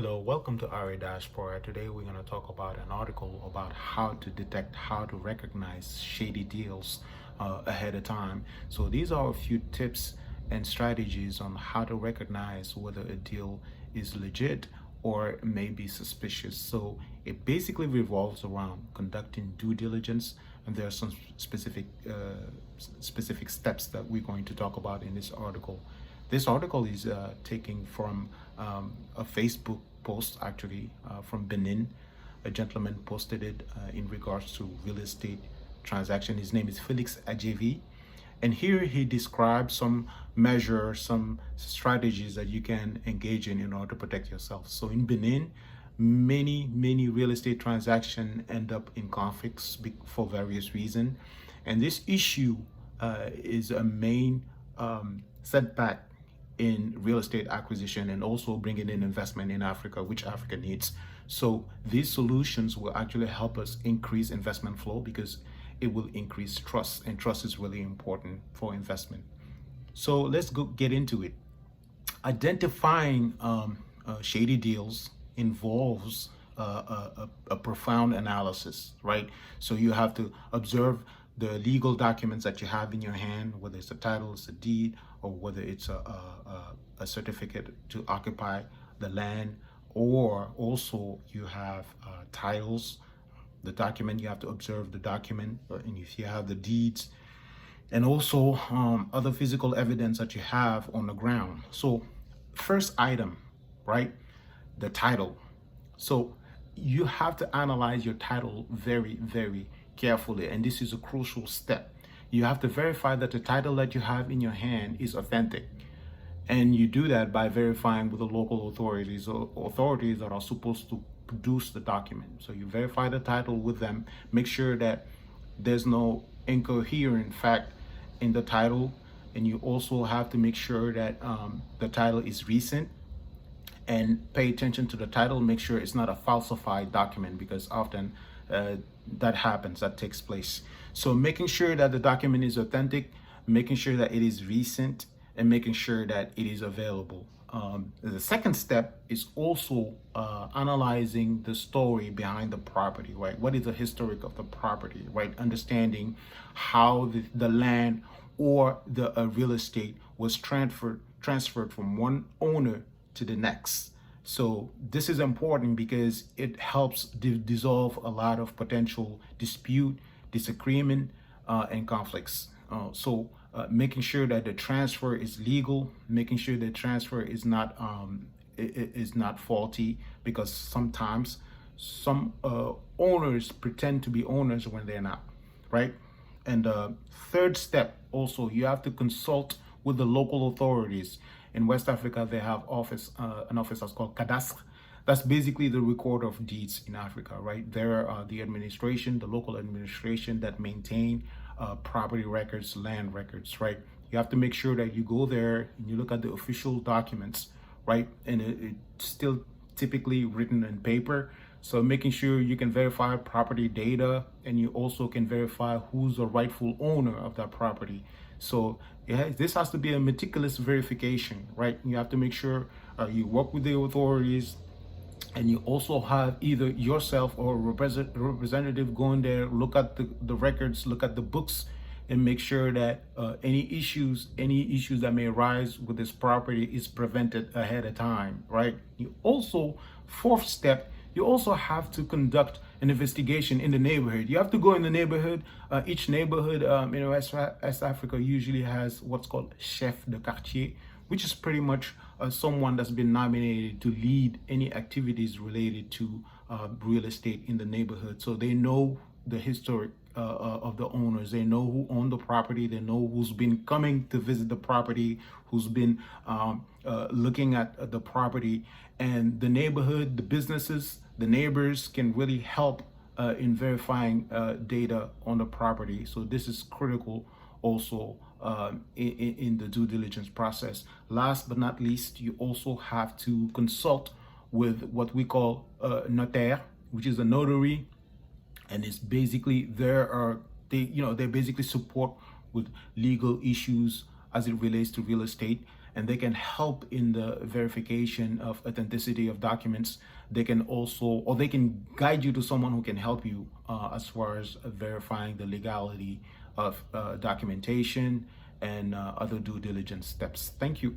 Hello, welcome to RA Dashboard. Today we're going to talk about an article about how to detect, how to recognize shady deals ahead of time. So these are a few tips and strategies on how to recognize whether a deal is legit or may be suspicious. So it basically revolves around conducting due diligence, and there are some specific steps that we're going to talk about in this article. This article is taken from a Facebook post, actually, from Benin. A gentleman posted it in regards to real estate transaction. His name is Felix Ajevi. And here he describes some measures, some strategies that you can engage in order to protect yourself. So in Benin, many real estate transactions end up in conflicts for various reasons. And this issue is a main setback in real estate acquisition and also bringing in investment in Africa, which Africa needs. So these solutions will actually help us increase investment flow because it will increase trust, and trust is really important for investment. So let's get into it. Identifying shady deals involves a profound analysis, right? So you have to observe the legal documents that you have in your hand, whether it's a title, it's a deed, or whether it's a certificate to occupy the land, or also you have titles, the document, you have to observe the document, and if you have the deeds, and also other physical evidence that you have on the ground. So first item, right, the title. So you have to analyze your title very carefully, and this is a crucial step. You have to verify that the title that you have in your hand is authentic, and you do that by verifying with the local authorities or authorities that are supposed to produce the document. So you verify the title with them, make sure that there's no incoherent fact in the title, and you also have to make sure that the title is recent, and pay attention to the title. Make sure it's not a falsified document, because often that takes place. So making sure that the document is authentic, making sure that it is recent, and making sure that it is available. The second step is also analyzing the story behind the property, right? What is the historic of the property, right? Understanding how the land or the real estate was transferred from one owner to the next. So this is important because it helps dissolve a lot of potential dispute, disagreement, and conflicts. Making sure that the transfer is legal, making sure the transfer is not faulty, because sometimes some owners pretend to be owners when they're not, right? And third step, also, you have to consult with the local authorities. In West Africa, they have an office that's called cadastre. That's basically the recorder of deeds in Africa, right? There are the administration, the local administration that maintain property records, land records, right? You have to make sure that you go there and you look at the official documents, right? And it's still typically written in paper. So making sure you can verify property data, and you also can verify who's the rightful owner of that property. So this has to be a meticulous verification, right? You have to make sure you work with the authorities, and you also have either yourself or a representative go in there, look at the records, look at the books, and make sure that any issues that may arise with this property is prevented ahead of time, right? Fourth step, you also have to conduct an investigation in the neighborhood. You have to go in the neighborhood. Each neighborhood in West Africa usually has what's called chef de quartier, which is pretty much someone that's been nominated to lead any activities related to real estate in the neighborhood. So they know the history of the owners. They know who owned the property. They know who's been coming to visit the property, who's been looking at the property. And the neighborhood, the businesses, the neighbors can really help in verifying data on the property. So this is critical also in the due diligence process. Last but not least, you also have to consult with what we call notaire, which is a notary, and it's basically they basically support with legal issues as it relates to real estate. and they can help in the verification of authenticity of documents. They can also, or they can guide you to someone who can help you as far as verifying the legality of documentation and other due diligence steps. Thank you.